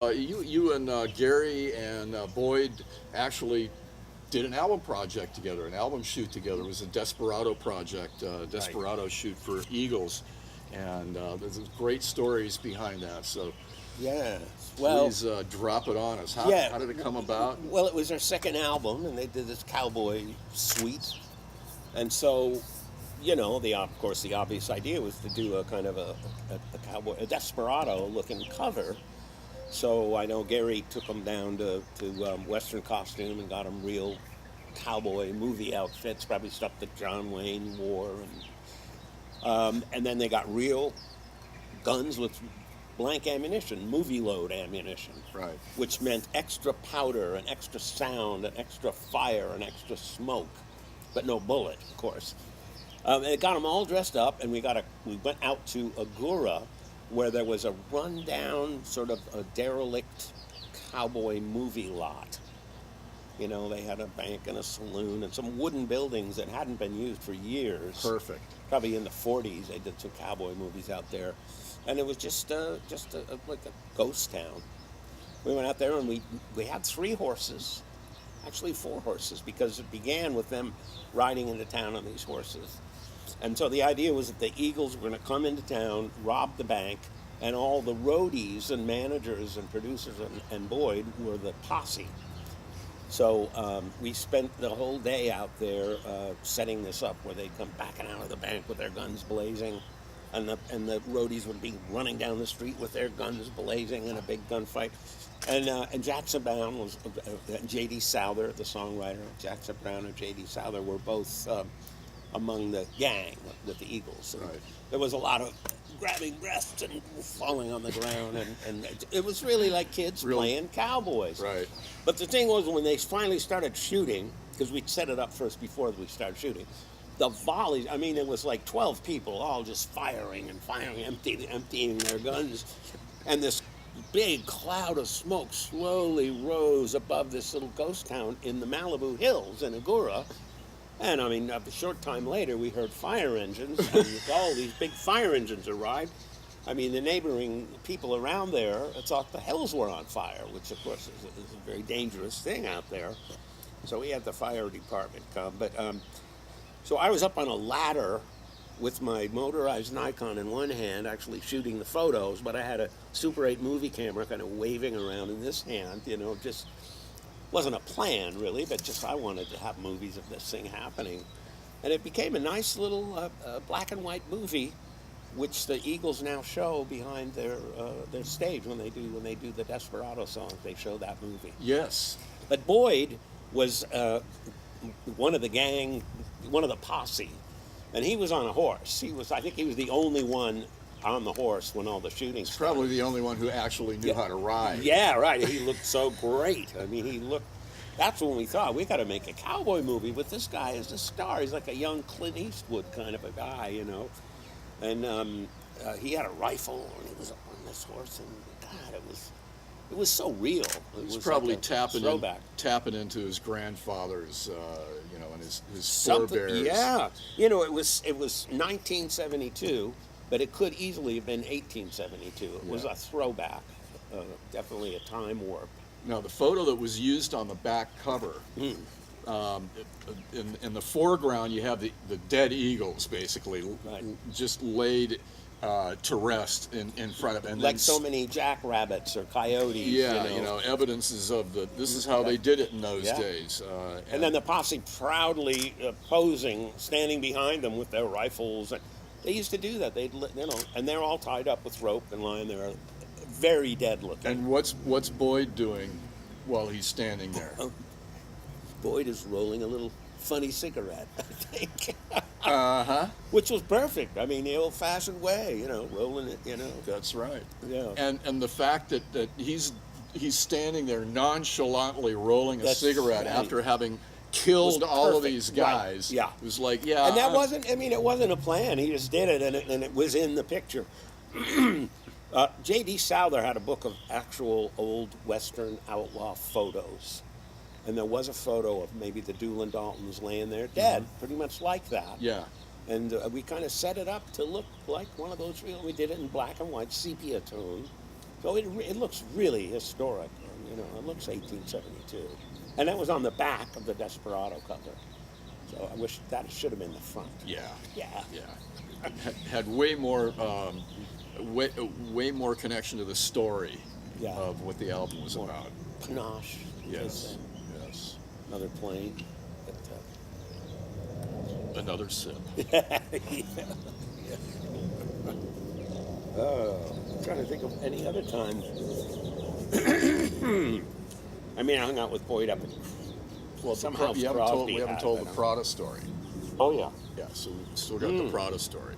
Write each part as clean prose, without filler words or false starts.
You and Gary and Boyd actually did an album project together, an album shoot together. It was a Desperado project, Right. Desperado shoot for Eagles, and there's great stories behind that. So Yeah. Well, please drop it on us. yeah. How did it come about? Well, it was their second album, and they did this cowboy suite. And so, of course, the obvious idea was to do a kind of a cowboy, a desperado-looking cover. So I know Gary took them down to Western costume and got them real cowboy movie outfits, probably stuff that John Wayne wore, and then they got real guns with blank ammunition, movie load ammunition, Right. which meant extra powder and extra sound and extra fire and extra smoke, but no bullet, of course. And it got them all dressed up, and we went out to Agura, where there was a rundown, sort of a derelict cowboy movie lot. They had a bank and a saloon and some wooden buildings that hadn't been used for years. Perfect. Probably in the 40s, they did some cowboy movies out there, and it was just like a ghost town. We went out there and we had 3 horses, actually 4 horses, because it began with them riding into town on these horses. And so the idea was that the Eagles were going to come into town, rob the bank, and all the roadies and managers and producers and Boyd were the posse. So we spent the whole day out there setting this up, where they'd come backing out of the bank with their guns blazing, and the roadies would be running down the street with their guns blazing in a big gunfight. And Jackson Brown was J.D. Souther, the songwriter. Jackson Brown and J.D. Souther were both among the gang with the Eagles. And Right. there was a lot of grabbing breasts and falling on the ground, and it was really like kids playing cowboys. Right. But the thing was, when they finally started shooting, because we'd set it up first before we started shooting, the volleys, I mean, it was like 12 people all just firing and firing, emptying their guns. And this big cloud of smoke slowly rose above this little ghost town in the Malibu Hills in Agura. And I mean, a short time later, we heard fire engines, and all these big fire engines arrived. I mean, the neighboring people around there thought the hills were on fire, which, of course, is a very dangerous thing out there. So we had the fire department come. But so I was up on a ladder with my motorized Nikon in one hand, actually shooting the photos, but I had a Super 8 movie camera kind of waving around in this hand, just wasn't a plan, really, but just I wanted to have movies of this thing happening. And it became a nice little black and white movie, which the Eagles now show behind their stage when they do the Desperado songs. They show that movie. Yes. But Boyd was one of the gang, one of the posse, and he was on a horse. I think he was the only one on the horse when all the shooting started. Probably the only one who actually knew how to ride. Yeah, right. He looked so great. I mean, that's when we thought, we got to make a cowboy movie with this guy as the star. He's like a young Clint Eastwood kind of a guy, And he had a rifle, and he was up on this horse, and God, it was so real. It He's was probably like a throwback. tapping into his grandfather's, and his Something, forebears. yeah. It was 1972, but it could easily have been 1872. It was a throwback, definitely a time warp. Now, the photo that was used on the back cover, in the foreground, you have the dead eagles, basically, Right. just laid to rest in front of, and Like then so many jackrabbits or coyotes. yeah, evidences of this is how they did it in those Yeah. days. And then the posse proudly posing, standing behind them with their rifles. And they used to do that. And they're all tied up with rope and lying there, very dead looking. And what's Boyd doing while he's standing there? Boyd is rolling a little funny cigarette, I think. Which Which was perfect. I mean, the old-fashioned way, rolling it, That's right. Yeah. And the fact that he's standing there nonchalantly rolling a That's cigarette right. after having killed all of perfect. these guys. Right. Yeah. It was like, yeah. And that it wasn't a plan. He just did it, and it was in the picture. J.D. Souther had a book of actual old Western outlaw photos. And there was a photo of maybe the Doolin Daltons laying there dead, pretty much like that. Yeah. And we kind of set it up to look like one of those real. We did it in black and white sepia tone, So it looks really historic. You know, it looks 1872. And that was on the back of the Desperado cover. So I wish that should have been the front. Yeah. Yeah. Yeah. Had way more, way more connection to the story Yeah. of what the album was More about. panache. Yes. Yes. Another plane. But, Another sip. yeah. Oh, I'm trying to think of any other time. I mean, I hung out with Boyd up in. Well, somehow we haven't told the Prada story. Oh yeah. Yeah, so we've still got the Prada story.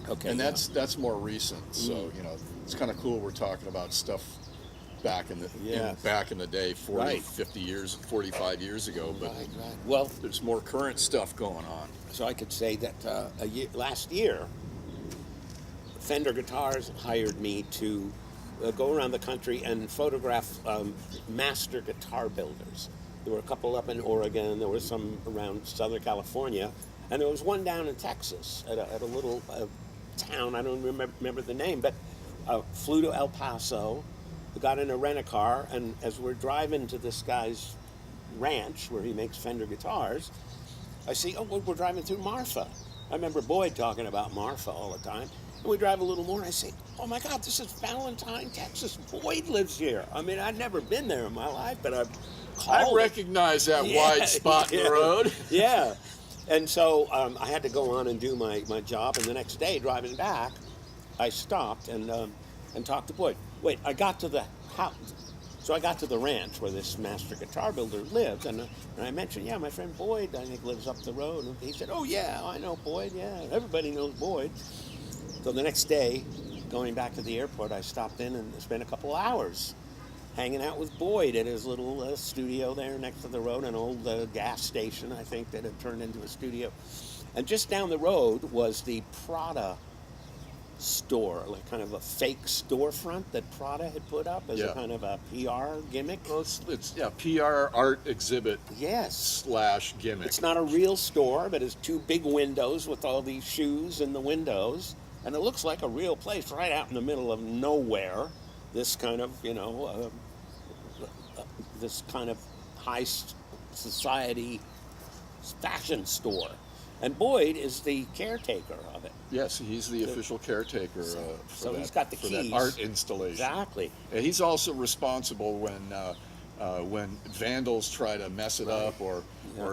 Okay. And that's more recent. So, you know, it's kind of cool we're talking about stuff back in the back in the day, 40, Right. 50 years, 45 years ago, but Right. Well, there's more current stuff going on. so I could say that last year, Fender Guitars hired me to go around the country and photograph master guitar builders. There were a couple up in Oregon, there were some around Southern California, and there was one down in Texas at a little town, I don't remember the name, but flew to El Paso, got in a rent-a-car, and as we're driving to this guy's ranch where he makes Fender guitars, I see, we're driving through Marfa. I remember Boyd talking about Marfa all the time. And we drive a little more, and I say, oh my God, this is Valentine, Texas. Boyd lives here. I mean, I'd never been there in my life, but I've I called. recognize that wide spot in the road. Yeah. And so I had to go on and do my job, and the next day, driving back, I stopped and talked to Boyd. Wait, I got to the house. So I got to the ranch where this master guitar builder lives, and I mentioned, yeah, my friend Boyd, I think, lives up the road. And he said, oh, yeah, I know Boyd, yeah. Everybody knows Boyd. So the next day, going back to the airport, I stopped in and spent a couple hours hanging out with Boyd at his little studio there next to the road, an old gas station, I think, that had turned into a studio. And just down the road was the Prada store, like kind of a fake storefront that Prada had put up as a kind of a PR gimmick. Well, it's PR art exhibit Yes. / gimmick. It's not a real store, but it's two big windows with all these shoes in the windows. And it looks like a real place right out in the middle of nowhere. This kind of, this kind of high society fashion store. And Boyd is the caretaker of it. Yes, he's the official caretaker So for he's that, got the for keys. that art installation. Exactly. And he's also responsible when vandals try to mess it up, or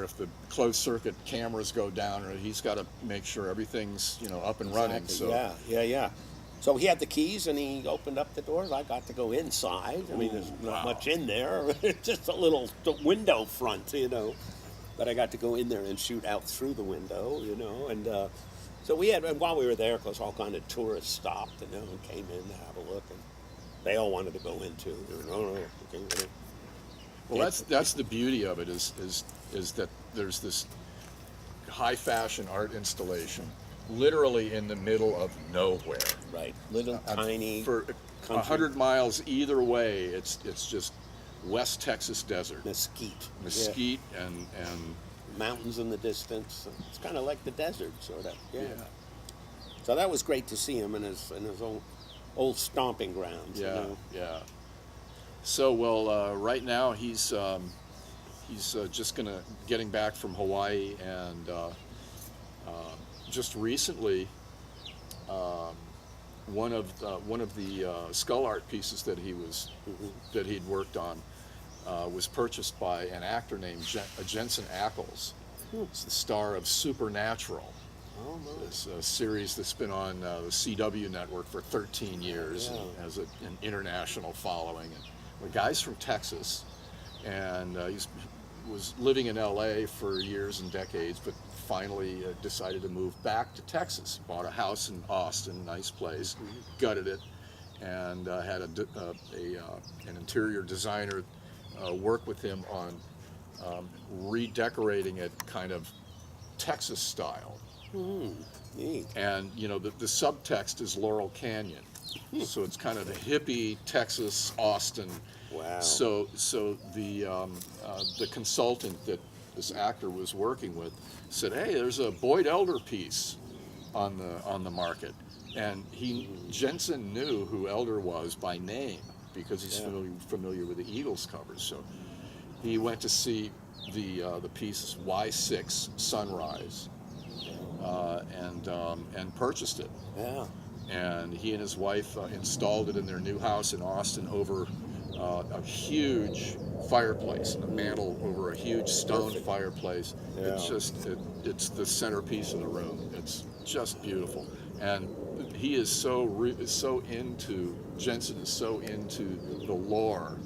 if the closed circuit cameras go down, or he's got to make sure everything's up and running. Exactly. So Yeah. So he had the keys and he opened up the doors. I got to go inside. I mean, there's not much in there. It's just a little window front, But I got to go in there and shoot out through the window, And so we had, and while we were there, of course, all kind of tourists stopped, and came in to have a look, and they all wanted to go in too. They were, no, you can't go in. well, that's the beauty of it is that there's this high fashion art installation literally in the middle of nowhere. Right, little tiny For 100 miles either way, it's just West Texas desert. mesquite, and mountains in the distance. It's kind of like the desert, sort of. Yeah. So that was great to see him in his old stomping grounds. Yeah. So right now he's just getting back from Hawaii, and just recently one of the skull art pieces that he'd worked on was purchased by an actor named Jensen Ackles. He's the star of Supernatural. Oh, no. It's a series that's been on the CW network for 13 years and has an international following. And the guy's from Texas, and he was living in LA for years and decades, but finally decided to move back to Texas. Bought a house in Austin, nice place, gutted it, and had an interior designer work with him on redecorating it kind of Texas style. Neat. And the subtext is Laurel Canyon, so it's kind of a hippie Texas Austin. Wow. So the consultant that this actor was working with said, "Hey, there's a Boyd Elder piece on the market. And Jensen knew who Elder was by name because he's familiar with the Eagles covers. So he went to see the piece Y6 Sunrise and purchased it. Yeah. And he and his wife installed it in their new house in Austin over a huge fireplace, a mantle over a huge stone fireplace. Yeah. It's just, it's the centerpiece of the room. It's just beautiful. And he is Jensen is so into the lore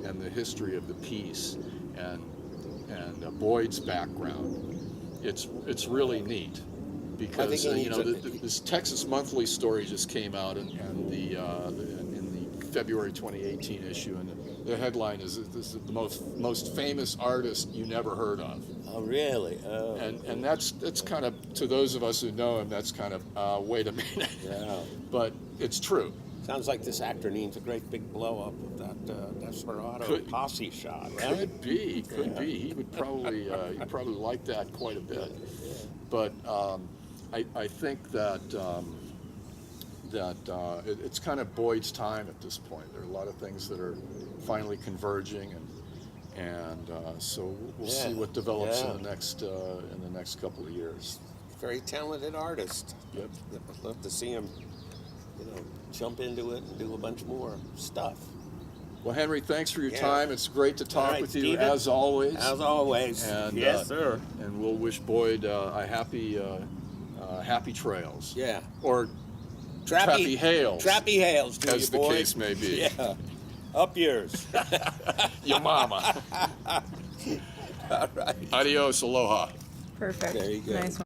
and the history of the piece and Boyd's background. It's really neat. Because this Texas Monthly story just came out in the February 2018 issue, and the headline is "This is the most famous artist you never heard of." Oh, really? Oh. And that's kind of, to those of us who know him, that's kind of wait a minute. Yeah. But it's true. Sounds like this actor needs a great big blow up of that Desperado posse shot. Right? Could be. He would probably like that quite a bit. But I think that it's kind of Boyd's time at this point. There are a lot of things that are finally converging, and so we'll see what develops in the next couple of years. Very talented artist. Yep. I'd love to see him, jump into it and do a bunch more stuff. Well, Henry, thanks for your time. It's great to talk with you, Steven, as always. As always. And, yes, sir. And we'll wish Boyd a happy trails. Yeah. Or Trappy Hales. Trappy Hales, to as you, the Boyd. case may be. Yeah. Up yours. Your mama. All right. Adios, aloha. Perfect. There you go. Nice one.